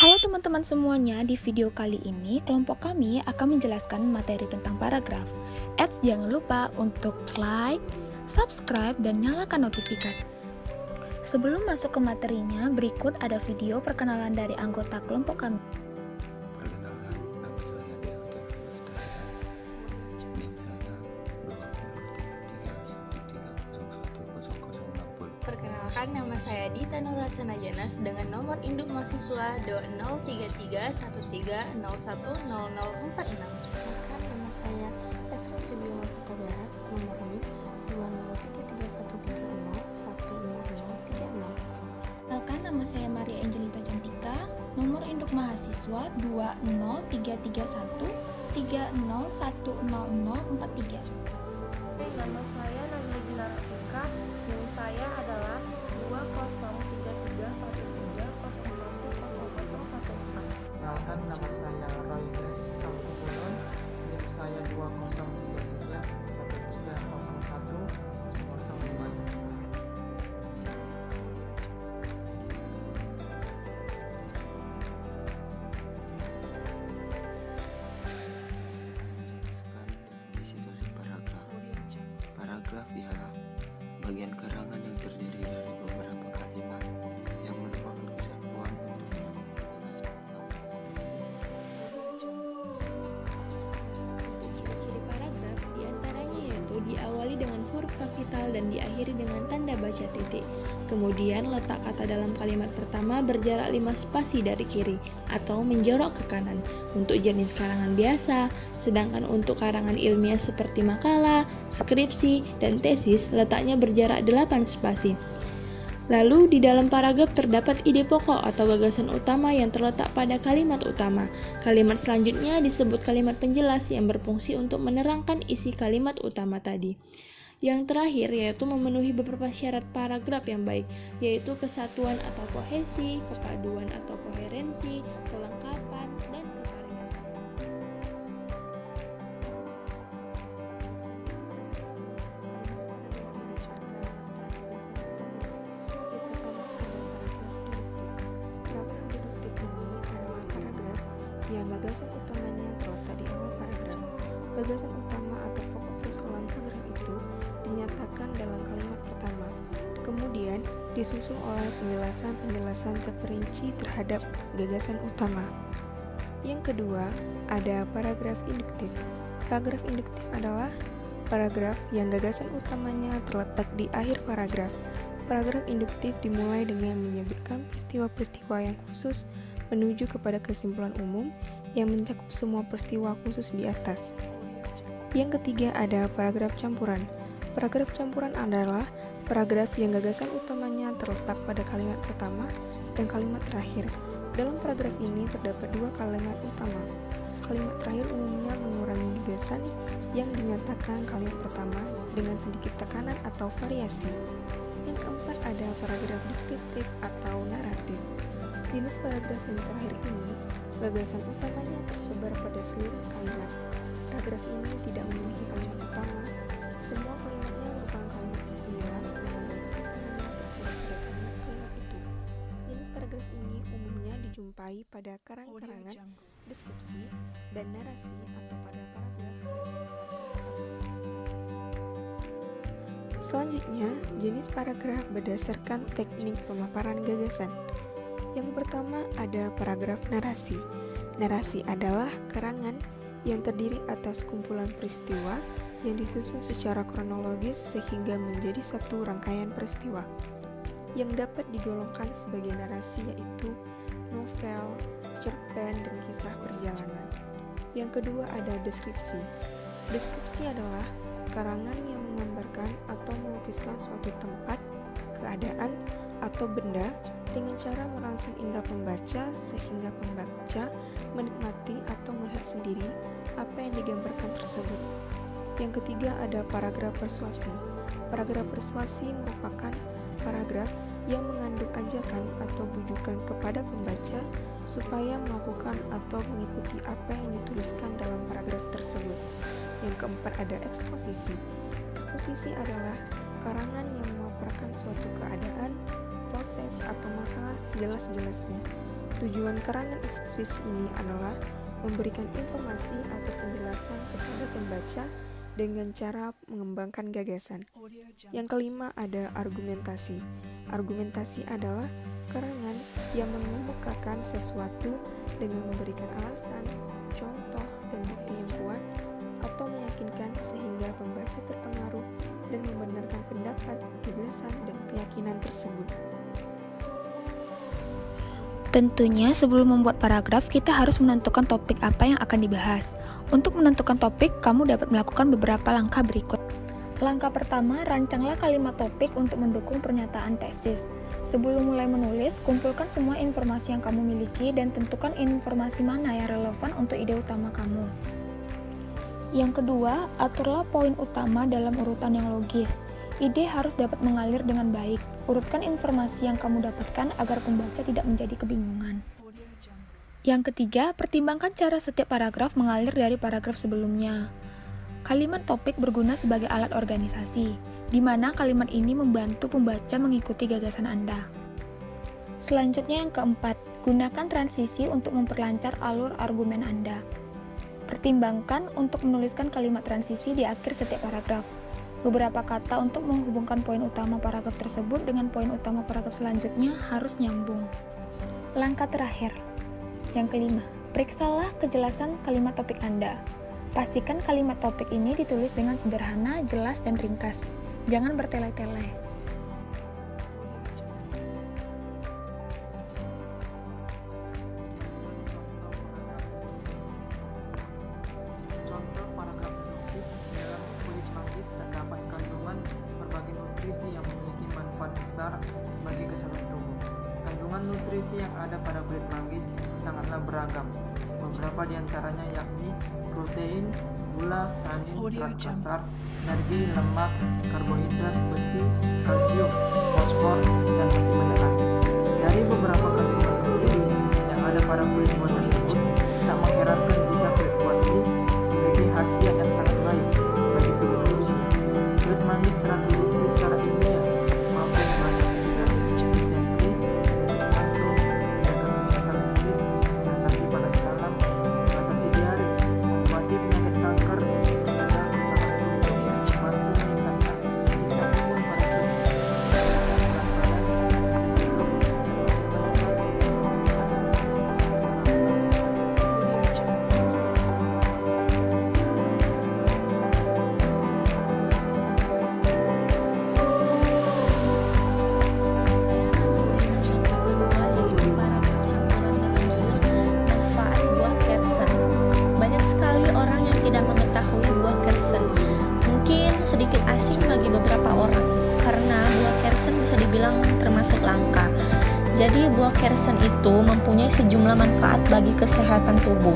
Halo teman-teman semuanya, di video kali ini kelompok kami akan menjelaskan materi tentang paragraf. Jangan lupa untuk like, subscribe, dan nyalakan notifikasi. Sebelum masuk ke materinya, berikut ada video perkenalan dari anggota kelompok kami. Perkenalkan, nama saya Deote Lestari. NIM saya 20331301301060. Perkenalkan, nama saya Dita Nurasana Janas dengan nomor induk mahasiswa 203313010046. Maka nama saya Esra Febiola Huta Barat, nomor NIM 203313010036. Perkenalkan, nama saya Maria Angelita Cantika, nomor induk mahasiswa 2031313010043. Nama saya Nadia Dinar Atika, NIM saya adalah 203313010014. Perkenalkan, nama saya Roy Grace Kampukulon, NIM saya 203313010005. Sekarang definisi dari paragraf. Paragraf ialah bagian karangan yang terdiri dari beberapa kalimat yang merupakan kesatuan untuk melakukan penjelasan utama. Ciri-ciri paragraf diantaranya yaitu diawali dengan huruf kapital dan diakhiri dengan tanda baca titik. Kemudian letak kata dalam kalimat pertama berjarak 5 spasi dari kiri atau menjorok ke kanan untuk jenis karangan biasa, sedangkan untuk karangan ilmiah seperti makalah, skripsi, dan tesis letaknya berjarak 8 spasi. Lalu di dalam paragraf terdapat ide pokok atau gagasan utama yang terletak pada kalimat utama. Kalimat selanjutnya disebut kalimat penjelas yang berfungsi untuk menerangkan isi kalimat utama tadi. Yang terakhir yaitu memenuhi beberapa syarat paragraf yang baik, yaitu kesatuan atau kohesi, kepaduan atau koherensi, kelengkapan, dan kevariasan. Paragraf deduktif ini adalah paragraf yang gagasan utamanya terletak di awal paragraf. Gagasan utama atau pokok persoalan paragraf itu dinyatakan dalam kalimat pertama, kemudian disusul oleh penjelasan-penjelasan terperinci terhadap gagasan utama. Yang kedua, ada paragraf induktif. Paragraf induktif adalah paragraf yang gagasan utamanya terletak di akhir paragraf. Paragraf induktif dimulai dengan menyebutkan peristiwa-peristiwa yang khusus menuju kepada kesimpulan umum yang mencakup semua peristiwa khusus di atas. Yang ketiga ada paragraf campuran. Paragraf campuran adalah paragraf yang gagasan utamanya terletak pada kalimat pertama dan kalimat terakhir. Dalam paragraf ini terdapat dua kalimat utama. Kalimat terakhir umumnya mengurangi gagasan yang dinyatakan kalimat pertama dengan sedikit tekanan atau variasi. Yang keempat ada paragraf deskriptif atau naratif. Jenis paragraf yang terakhir ini, gagasan utamanya tersebar pada seluruh kalimat. Paragraf ini tidak memiliki kalimat utama. Semua kalimatnya merupakan kalimat penjelas dengan tekanan yang tersebar pada kalimat-kalimat itu. Jenis paragraf ini umumnya dijumpai pada karang-karangan, deskripsi, dan narasi atau pada paragraf. Selanjutnya, jenis paragraf berdasarkan teknik pemaparan gagasan. Yang pertama ada paragraf narasi. Narasi adalah karangan yang terdiri atas kumpulan peristiwa yang disusun secara kronologis sehingga menjadi satu rangkaian peristiwa yang dapat digolongkan sebagai narasi, yaitu novel, cerpen, dan kisah perjalanan. Yang kedua ada deskripsi. Deskripsi adalah karangan yang menggambarkan atau melukiskan suatu tempat, keadaan, atau benda dengan cara merangsang indera pembaca sehingga pembaca menikmati atau melihat sendiri apa yang digambarkan tersebut. Yang ketiga ada paragraf persuasi. Paragraf persuasi merupakan paragraf yang mengandung ajakan atau bujukan kepada pembaca supaya melakukan atau mengikuti apa yang dituliskan dalam paragraf tersebut. Yang keempat ada eksposisi. Eksposisi adalah karangan yang memaparkan suatu keadaan, proses, atau masalah sejelas-jelasnya. Tujuan karangan eksposisi ini adalah memberikan informasi atau penjelasan kepada pembaca dengan cara mengembangkan gagasan. Yang kelima ada argumentasi. Argumentasi adalah karangan yang mengemukakan sesuatu dengan memberikan alasan, contoh, dan bukti yang kuat atau meyakinkan sehingga pembaca terpengaruh dan membenarkan pendapat, gagasan, dan keyakinan tersebut. Tentunya sebelum membuat paragraf, kita harus menentukan topik apa yang akan dibahas. Untuk menentukan topik, kamu dapat melakukan beberapa langkah berikut. Langkah pertama, rancanglah kalimat topik untuk mendukung pernyataan tesis. Sebelum mulai menulis, kumpulkan semua informasi yang kamu miliki dan tentukan informasi mana yang relevan untuk ide utama kamu. Yang kedua, aturlah poin utama dalam urutan yang logis. Ide harus dapat mengalir dengan baik. Urutkan informasi yang kamu dapatkan agar pembaca tidak menjadi kebingungan. Yang ketiga, pertimbangkan cara setiap paragraf mengalir dari paragraf sebelumnya. Kalimat topik berguna sebagai alat organisasi, di mana kalimat ini membantu pembaca mengikuti gagasan Anda. Selanjutnya yang keempat, gunakan transisi untuk memperlancar alur argumen Anda. Pertimbangkan untuk menuliskan kalimat transisi di akhir setiap paragraf. Beberapa kata untuk menghubungkan poin utama paragraf tersebut dengan poin utama paragraf selanjutnya harus nyambung. Langkah terakhir, yang kelima, periksalah kejelasan kalimat topik Anda. Pastikan kalimat topik ini ditulis dengan sederhana, jelas, dan ringkas. Jangan bertele-tele. Contoh paragraf deduktif dalam kulit manggis terdapat kandungan berbagai nutrisi yang memiliki manfaat besar bagi kesehatan tubuh. Kandungan nutrisi yang ada pada kulit manggis sangatlah beragam. Beberapa di antaranya yakni protein, gula, tanin, serat kasar, energi, lemak, karbohidrat, besi, kalsium, fosfor, dan masih banyak lagi. Dari beberapa kandungan nutrisi yang ada pada kulit buah tersebut, tak mengherankan jika kulit buah ini memiliki khasiat yang sangat baik bagi tubuh manusia. Kulit manggis telah terbukti secara ilmiah mampu melayani disentri, jantung, menjaga kesehatan kulit, mengatasi panas dalam, mengatasi diare, mengobati penyakit kanker, menjaga kerusakan tubuh, membantu meningkatkan sistem imun pada tubuh, berat badan, sindrom, Manfaat buah kersen. Banyak sekali orang yang tidak mengetahui buah kersen. Mungkin sedikit asing bagi beberapa orang, karena buah kersen bisa dibilang termasuk langka. Jadi buah kersen itu mempunyai sejumlah manfaat bagi kesehatan tubuh.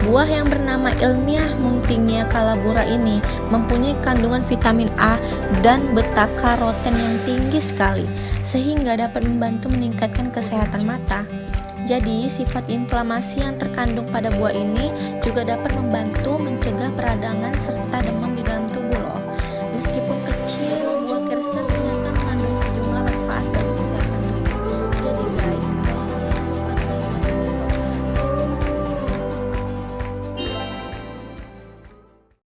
Buah yang bernama ilmiah Muntingia calabura ini mempunyai kandungan vitamin A dan beta-karoten yang tinggi sekali, sehingga dapat membantu meningkatkan kesehatan mata. Jadi, sifat inflamasi yang terkandung pada buah ini juga dapat membantu mencegah peradangan serta demam di dalam